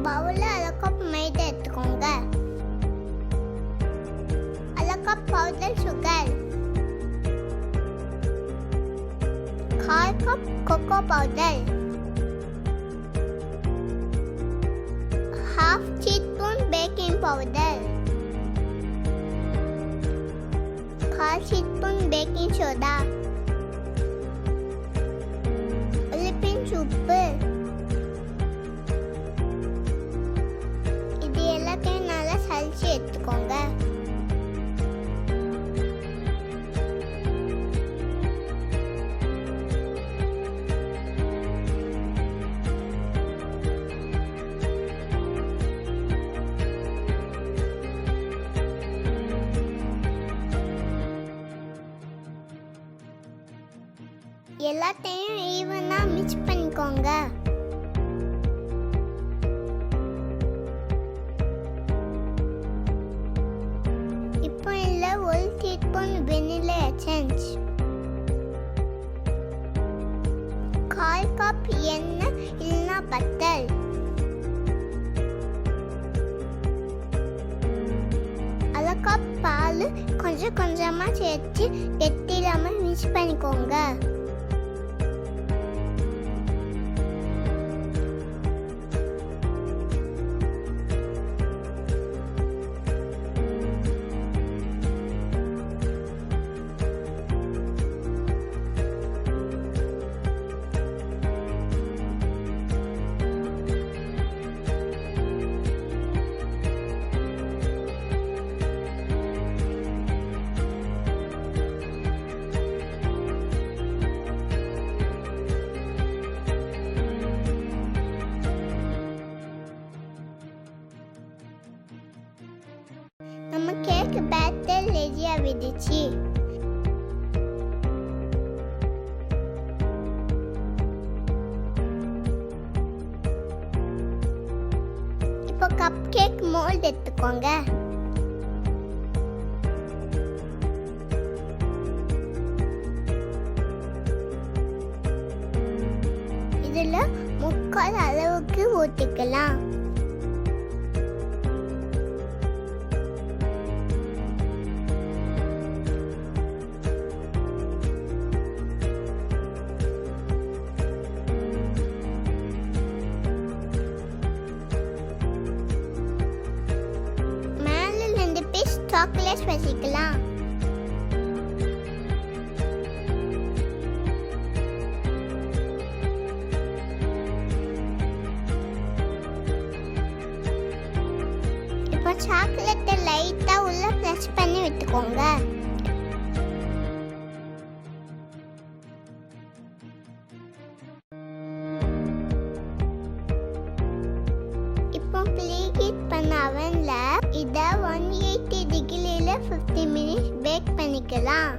பவுல்ல அரை கப் மைதா எடுத்துக்கோங்க. அரை cup powder sugar, 1/4 cup cocoa powder, 1/2 teaspoon baking powder, 1/4 teaspoon baking soda, ஒரு பிஞ்ச் உப்பு. இது எல்லாத்தையும் நல்லா சலிச்சு எடுத்துக்கோங்க. எல்லாத்தையும் ஈவனா மிக்ஸ் பண்ணிக்கோங்க. இப்போ இல்ல 1 டீஸ்பூன் வெனிலா எசன்ஸ், 1/4 கப் எண்ணெய் இல்லைன்னா பட்டர், அரை கப் பால் கொஞ்சம் கொஞ்சமா சேர்த்து கெட்டிலாம மிக்ஸ் பண்ணிக்கோங்க. நம்ம கேக் பேட்டர் ரெடியா விடுச்சு. இப்போ கப் கேக் மோல்ட் எடுத்துக்கோங்க. இதுல 3/4 அளவுக்கு ஊத்திக்கலாம். சாக்லேட் வச்சுக்கலாம். இப்போ சாக்லேட்டை லைட்டா உள்ள பிரஸ் பண்ணி விட்டுக்கோங்க. இப்போ ப்ரீஹீட் பண்ண அவன்ல இத 180 டிகிரில 50 மினிட்ஸ் பேக் பண்ணிக்கலாம்.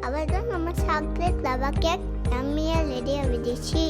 அவ்வளவுதான், நம்ம சாக்லேட் லவா கேக் யம்மியா ரெடியா விடுச்சு.